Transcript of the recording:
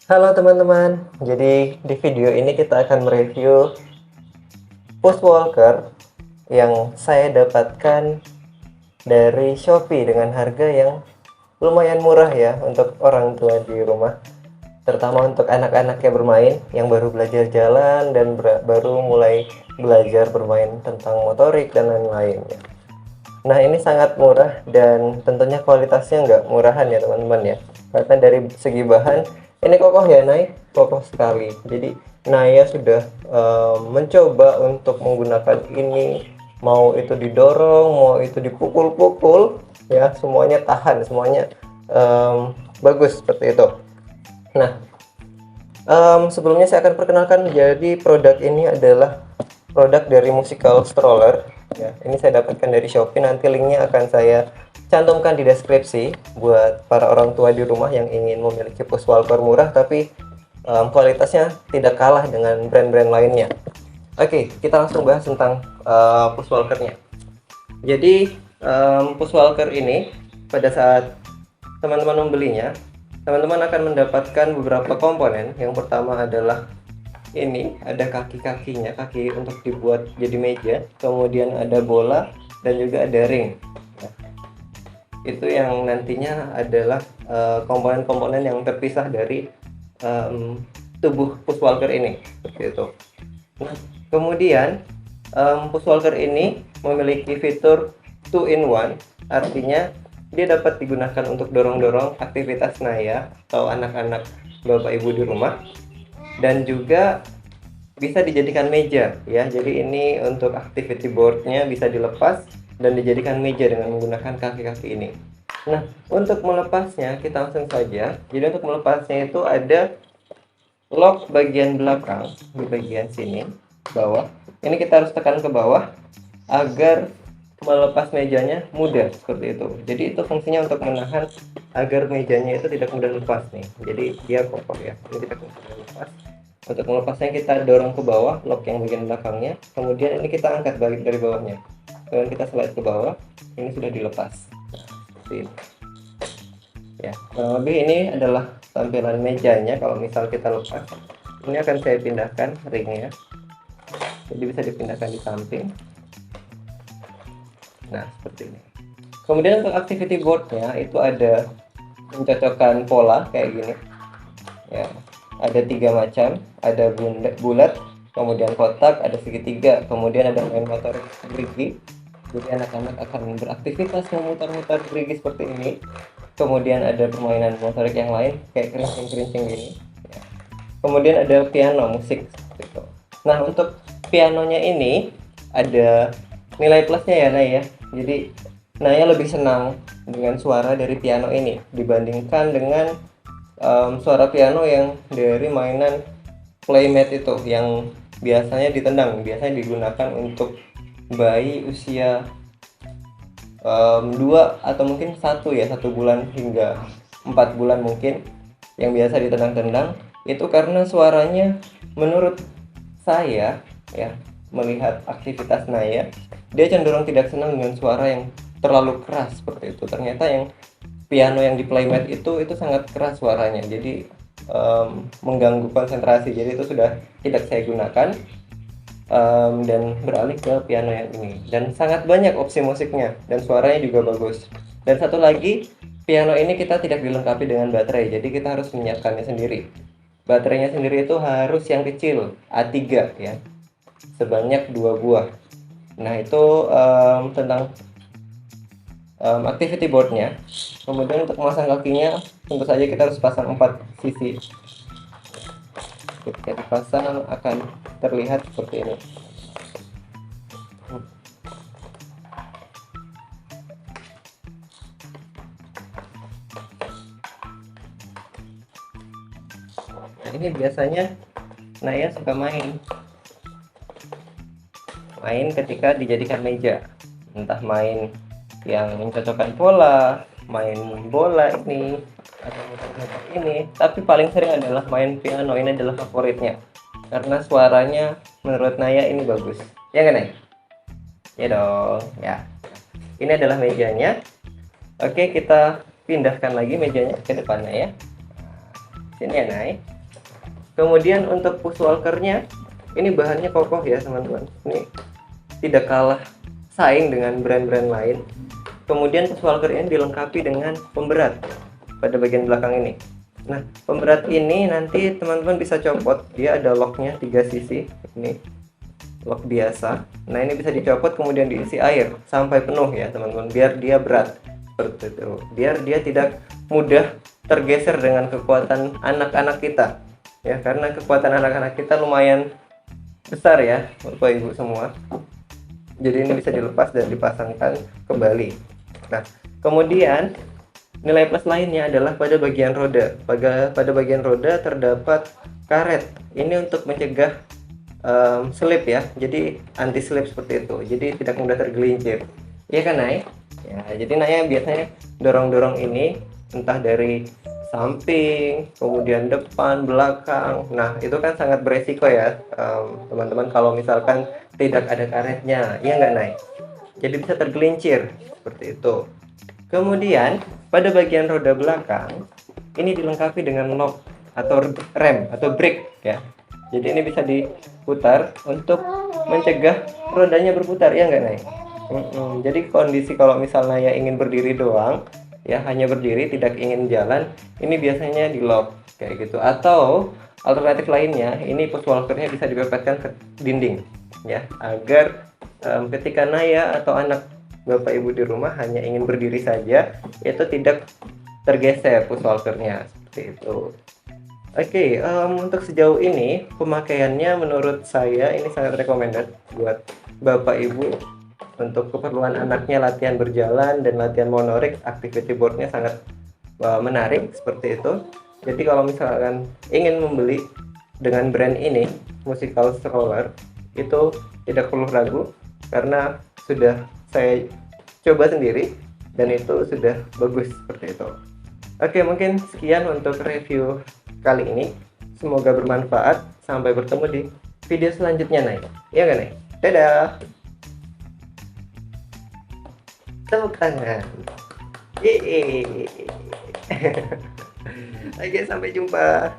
Halo teman-teman, jadi di video ini kita akan mereview push walker yang saya dapatkan dari Shopee dengan harga yang lumayan murah ya untuk orang tua di rumah, terutama untuk anak-anak yang bermain yang baru belajar jalan dan baru mulai belajar bermain tentang motorik dan lain-lain ya. Nah, ini sangat murah dan tentunya kualitasnya nggak murahan ya teman-teman ya. Karena dari segi bahan, ini kokoh ya Nay, kokoh sekali. Jadi Naya sudah mencoba untuk menggunakan ini, mau itu didorong, mau itu dipukul-pukul, ya semuanya tahan, semuanya bagus seperti itu. Nah, sebelumnya saya akan perkenalkan, jadi produk ini adalah produk dari Musical Stroller ya. Ini saya dapatkan dari Shopee, nanti linknya akan saya cantumkan di deskripsi buat para orang tua di rumah yang ingin memiliki push walker murah tapi kualitasnya tidak kalah dengan brand-brand lainnya. Oke, kita langsung bahas tentang push walkernya. Jadi push walker ini pada saat teman-teman membelinya, teman-teman akan mendapatkan beberapa komponen. Yang pertama adalah ini, ada kaki-kakinya, kaki untuk dibuat jadi meja, kemudian ada bola dan juga ada ring. Nah, itu yang nantinya adalah komponen-komponen yang terpisah dari tubuh push walker ini, seperti itu. Nah, kemudian push walker ini memiliki fitur 2 in 1, artinya dia dapat digunakan untuk dorong-dorong aktivitas Naya atau anak-anak bapak ibu di rumah, dan juga bisa dijadikan meja ya. Jadi ini untuk activity boardnya bisa dilepas dan dijadikan meja dengan menggunakan kaki-kaki ini. Nah, untuk melepasnya kita langsung saja. Jadi untuk melepasnya itu ada lock bagian belakang di bagian sini bawah. Ini kita harus tekan ke bawah agar melepas mejanya mudah, seperti itu. Jadi itu fungsinya untuk menahan agar mejanya itu tidak mudah lepas nih. Jadi dia kokoh ya. Ini tidak mudah lepas. Untuk melepasnya kita dorong ke bawah lock yang bagian belakangnya, kemudian ini kita angkat balik dari bawahnya, kemudian kita slide ke bawah, ini sudah dilepas. Seperti ini ya. Lebih ini adalah tampilan mejanya. Kalau misal kita lepas, ini akan saya pindahkan ringnya, jadi bisa dipindahkan di samping. Nah, seperti ini. Kemudian untuk activity boardnya itu ada mencocokkan pola kayak gini ya. Ada 3 macam, ada bulat, kemudian kotak, ada segitiga, kemudian ada main motorik gerigi. Jadi anak-anak akan beraktivitas memutar-mutar gerigi seperti ini. Kemudian ada permainan motorik yang lain kayak kerincing-kerincing gini ya. Kemudian ada piano musik gitu. Nah, untuk pianonya ini ada nilai plusnya ya Naya ya. Jadi Naya lebih senang dengan suara dari piano ini dibandingkan dengan suara piano yang dari mainan playmat itu yang biasanya ditendang, biasanya digunakan untuk bayi usia 2 atau mungkin 1 bulan hingga 4 bulan mungkin, yang biasa ditendang-tendang. Itu karena suaranya menurut saya ya, melihat aktivitas Naya, dia cenderung tidak senang dengan suara yang terlalu keras seperti itu. Ternyata yang piano yang di playmat itu sangat keras suaranya, jadi mengganggu konsentrasi. Jadi itu sudah tidak saya gunakan dan beralih ke piano yang ini, dan sangat banyak opsi musiknya dan suaranya juga bagus. Dan satu lagi, piano ini kita tidak dilengkapi dengan baterai, jadi kita harus menyiapkannya sendiri. Baterainya sendiri itu harus yang kecil, A3 ya, sebanyak 2 buah. Nah, itu tentang activity boardnya. Kemudian untuk memasang kakinya, tentu saja kita harus pasang 4 sisi. Ketika dipasang akan terlihat seperti ini. Nah, ini biasanya Naya suka main ketika dijadikan meja, entah main yang mencocokkan pola, main bola ini, atau muter-muter ini. Tapi paling sering adalah main piano. Ini adalah favoritnya karena suaranya menurut Naya ini bagus ya kan Naya? Ya dong ya. Ini adalah mejanya. Oke, kita pindahkan lagi mejanya ke depannya ya. Sini ya Nay. Kemudian untuk push walkernya, ini bahannya kokoh ya teman-teman. Ini tidak kalah saing dengan brand-brand lain. Kemudian push walker ini dilengkapi dengan pemberat pada bagian belakang ini. Nah, pemberat ini nanti teman-teman bisa copot. Dia ada locknya 3 sisi. Ini lock biasa. Nah, ini bisa dicopot kemudian diisi air sampai penuh ya teman-teman, biar dia berat seperti itu. Biar dia tidak mudah tergeser dengan kekuatan anak-anak kita. Ya, karena kekuatan anak-anak kita lumayan besar ya, Bapak Ibu semua. Jadi ini bisa dilepas dan dipasangkan kembali. Nah, kemudian nilai plus lainnya adalah pada bagian roda. Pada bagian roda terdapat karet. Ini untuk mencegah slip ya. Jadi anti slip seperti itu. Jadi tidak mudah tergelincir. Iya kan, Nay? Ya, jadi Naya biasanya dorong-dorong ini entah dari samping, kemudian depan, belakang. Nah, itu kan sangat beresiko ya, teman-teman, kalau misalkan tidak ada karetnya. Iya nggak, Nay? Jadi bisa tergelincir seperti itu. Kemudian pada bagian roda belakang ini dilengkapi dengan lock atau rem atau brake ya. Jadi ini bisa diputar untuk mencegah rodanya berputar, ya nggak, Nay? Jadi kondisi kalau misalnya ya ingin berdiri doang ya, hanya berdiri tidak ingin jalan, ini biasanya di lock kayak gitu. Atau alternatif lainnya, ini push walkernya bisa dipepetkan ke dinding ya, agar ketika Naya atau anak Bapak Ibu di rumah hanya ingin berdiri saja, itu tidak tergeser push walkernya seperti itu. Oke, untuk sejauh ini pemakaiannya menurut saya ini sangat recommended buat Bapak Ibu untuk keperluan anaknya latihan berjalan dan latihan motorik. Activity boardnya sangat menarik seperti itu. Jadi kalau misalkan ingin membeli dengan brand ini, Musical Stroller, itu tidak perlu ragu karena sudah saya coba sendiri dan itu sudah bagus seperti itu. Oke, mungkin sekian untuk review kali ini. Semoga bermanfaat. Sampai bertemu di video selanjutnya, Nay. Iya nggak, Nay? Dadah. Tepuk tangan. Yeay. Oke, sampai jumpa.